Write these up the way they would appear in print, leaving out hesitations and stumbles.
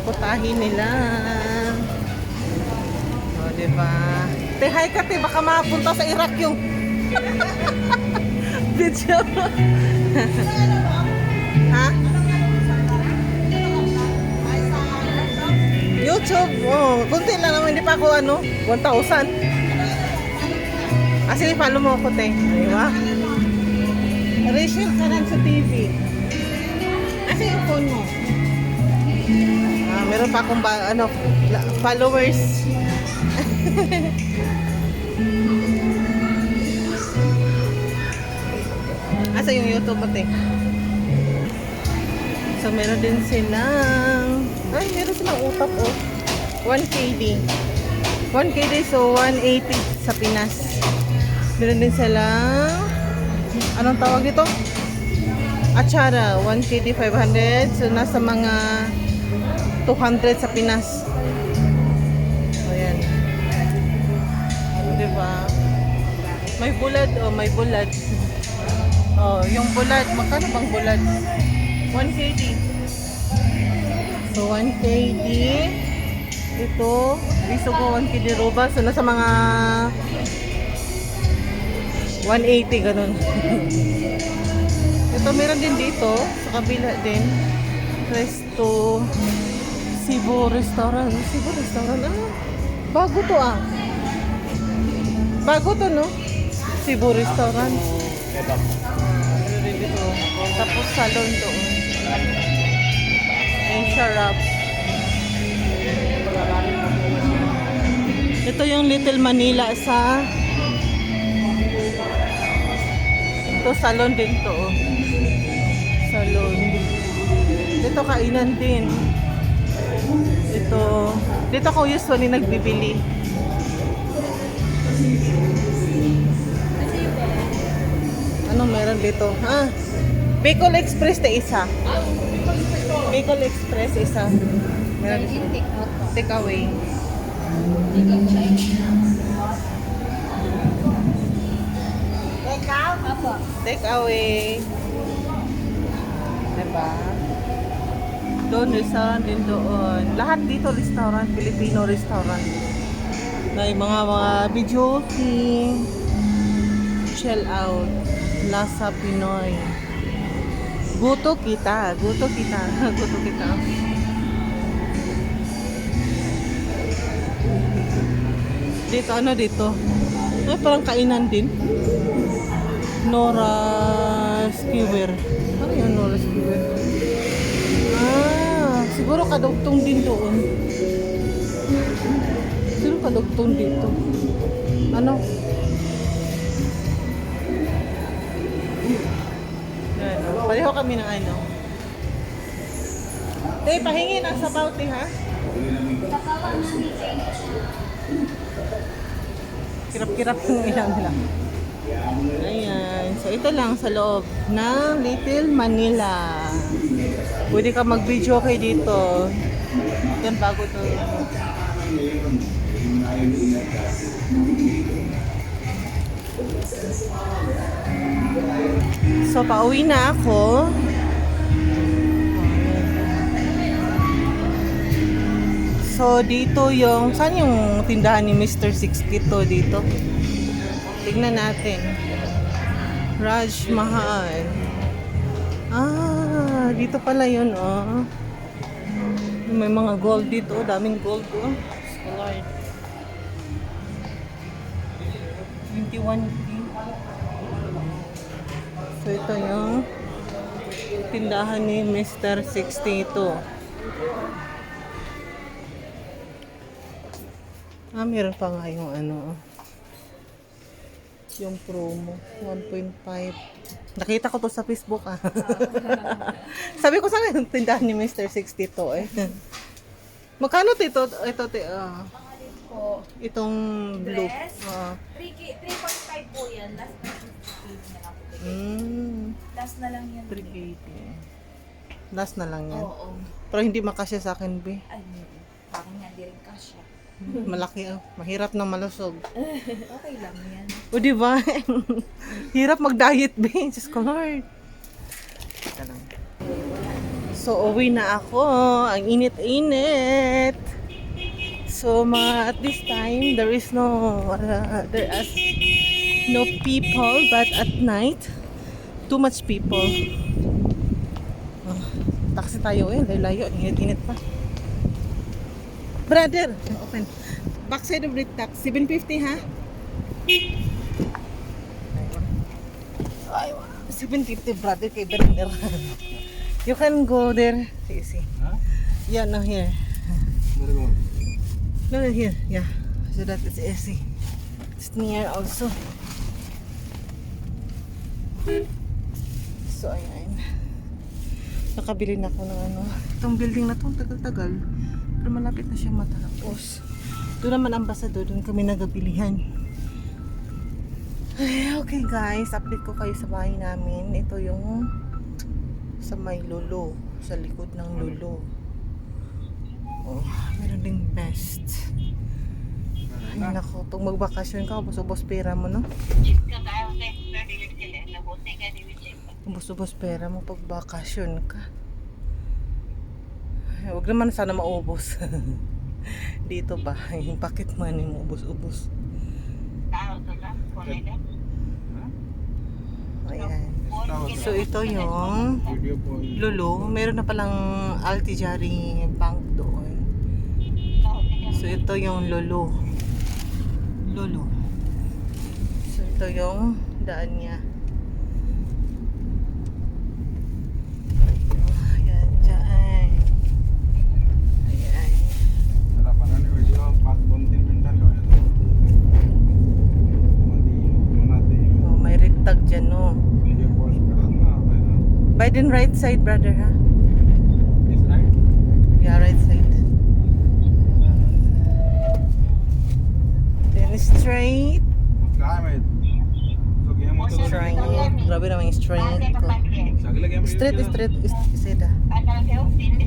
putahin nila. O, diba? Te, hi ka, te. Baka mapunta sa Iraq yung video. Ha? YouTube. Oh, kunti lang naman. Hindi pa ako 1,000. Ah, sige, follow mo ako, te. Diba? Rachel ka lang sa TV. Asa yung phone mo? Ah, meron pa akong followers. Asa yung YouTube mo, te? So, meron din silang... Ay, meron silang utak, oh. 1KD. 1KD, so 180 sa Pinas. Meron din silang... Anong tawag dito? Achara, 1KD 500. So, nasa mga 200 sa Pinas. Ayan. Diba? May bulad, oh, may bulad. Oh, yung bulad. Magkano bang bulad? 1KD. So, 1KD. Ito. Biso ko 1KD roba. So, nasa mga 180, ganun. Ito, meron din dito. Sa kabila din. Resto. Cebu Restaurant. Cebu Restaurant. Ah, bago to ah. Bago to, no? Cebu Restaurant. Meron din dito. Tapos salon doon. Yung sharap. Ito yung Little Manila sa... Ito salon din to. Oh. Salon. Dito kainan din. Dito ako usually nagbibili. Ano meron dito? Ah, Bicol Express na isa. Bicol Express isa. Meron dito. Take away. Take away. Diba? Doon, restaurant din doon. Lahat dito restaurant, Filipino restaurant. May mga video king, chill out, Lasa Pinoy. Guto kita, guto kita, guto kita. Dito, ano dito? Ay, parang kainan din. Nora Skewer. Ano yung Nora Skewer? Ah, siguro kadugtong din doon. Siguro kadugtong dito. Ano? Yan. Pareho kami ng ano. Tay, pahingi ng sabaw, te, ha? Kirap-kirap yung ilang lang. Ayan. So, ito lang sa loob ng Little Manila. Pwede ka mag-video kay dito. Yan, bago to. So, pauwi na ako. So, dito yung... Saan yung tindahan ni Mr. 62 dito? Tignan natin. Raj Mahal. Ah, dito pala yun, oh. May mga gold dito. Daming gold, oh. Lord. 21K. So, ito yung tindahan ni Mr. 62. Ah, meron pa nga yung ano, yung promo, 1.5. Nakita ko to sa Facebook, ah. Sabi ko sana yung tindahan ni Mr. 62, eh. Magkano ito? Ito, itong blue. 3.5 po yan. Last na 50 na lang po. Last na lang yan. 380. Last na lang yan. Oo. Pero hindi makasya sa akin, be. Ay, parang nga di rin kasya. Malaki, oh. Mahirap na malusog. Okay lang yan. O, diba? Hirap mag-diet, be. Diyos ko, Lord. Ito lang. So, uwi na ako. Ang init-init. So, at this time, there is no people, but at night, too much people. Oh, taxi tayo layo, init-init pa. Brother, open. Backside of the tax, 750 ha? Ay, 750 brother kay Brother. You can go there. See. Huh? Yeah, no, here. Where go? No, here. Yeah. So that is easy. It's near also. So, ayan. Nakabili na ako ng ano. Itong building na to, tagal-tagal. Pero malapit na siya matapos. Doon naman ambassador, doon kami nagabilihan. Ay, okay guys, update ko kayo sa bahay namin. Ito yung sa may lolo, sa likod ng lolo. Oh, meron ding best. Ay nako, pag magbakasyon ka, ubos-ubos pera mo, no? Ubos-ubos pera mo pag bakasyon ka. Ay, huwag naman sana maubos. Dito ba, yung pocket money mo, ubos-ubos. Ayan. So ito yung Video po. Lulu, meron na palang Altijari Bank doon. So ito yung Lulu. So ito yung daan niya. Ayan, dyan. Ayan. Harapan na ni video 2-3 mintan ko yan. Oh, may rectag dyan, no? Video calls karat na. By the right side, brother, ha? Is right? Yeah, right side. Then straight. काय माहित तो गेम होतो Straight. Grabe naman yung straight ko. सगळे game Straight. Straight.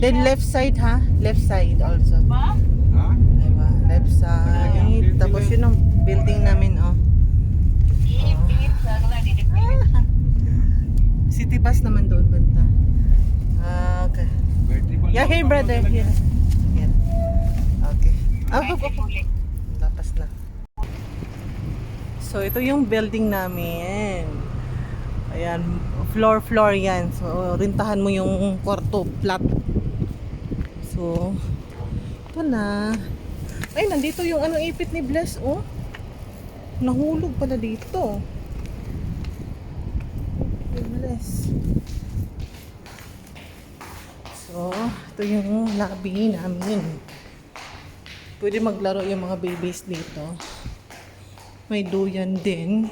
Then left side, ha? Left side also. हा Diba? Left side. Tapos yun ang building namin, oh. City bus naman doon banda. Okay. Battery पण Yeah, here brother. Here. Here. Okay. Tapos na. So, ito yung building namin. Ayan. Floor yan. So, rintahan mo yung kwarto. Flat. So, ito na. Ay, nandito yung ano ipit ni Bless, oh. Nahulog pala dito. Bless. So, ito yung lobby namin. Pwede maglaro yung mga babies dito. May duyan din.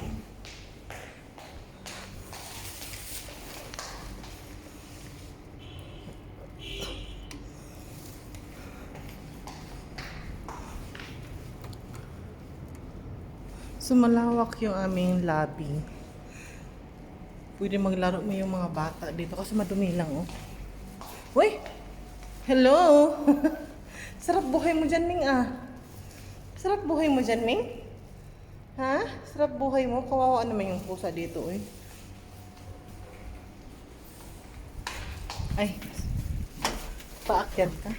So, malawak yung aming lobby. Pwede maglaro mo yung mga bata dito kasi madumi lang, oh. Uy! Hello! Sarap buhay mo dyan, Ming, ah. Sarap buhay mo dyan, Ming? Ha? Sarap buhay mo? Kawawa naman yung pusa dito, eh. Ay. Paakyat ka.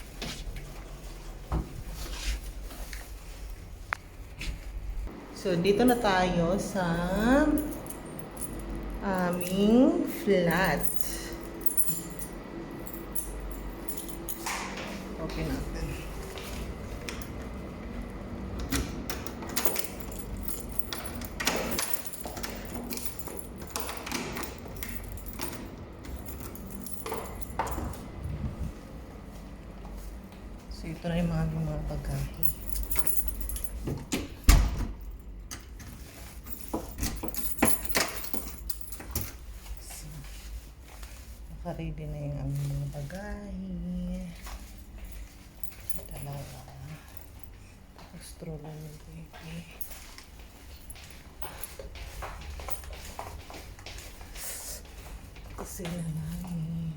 So, dito na tayo sa aming flat. Okay natin. So, ito na yung mga bagahe. Naka-ready na yung aming mga bagahe. Dalawa. Tapos stroller ng baby. Kasi na namin.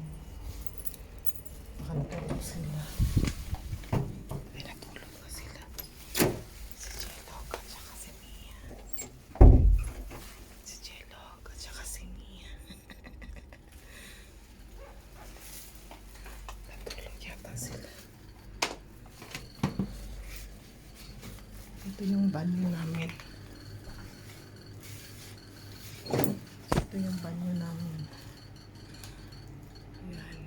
Baka natulog sila. Ay, natulog na sila. Si Jelog at saka si Mia. Si Jelog at saka si Mia. Ito yung banyo namin. Ito yung banyo namin. Ayan.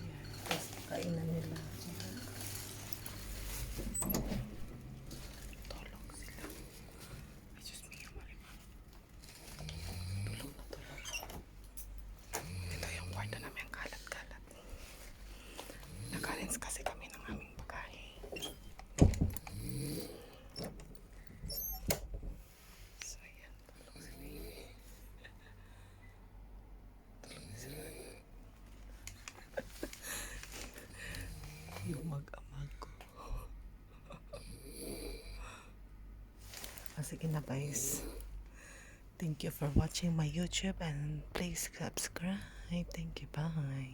Ayan. Tapos kainan nila. Tulog sila. Ay, Diyos mio, Marima. Tulog na tulog. Ito yung kwarto namin. Kalat-kalat. Nakarins kasi kami ng aming bagahe. So, ayan. Tulog sila. Tulog sila. Yung mag-amag ko. Sige na guys. Thank you for watching my YouTube and please subscribe. Thank you. Bye.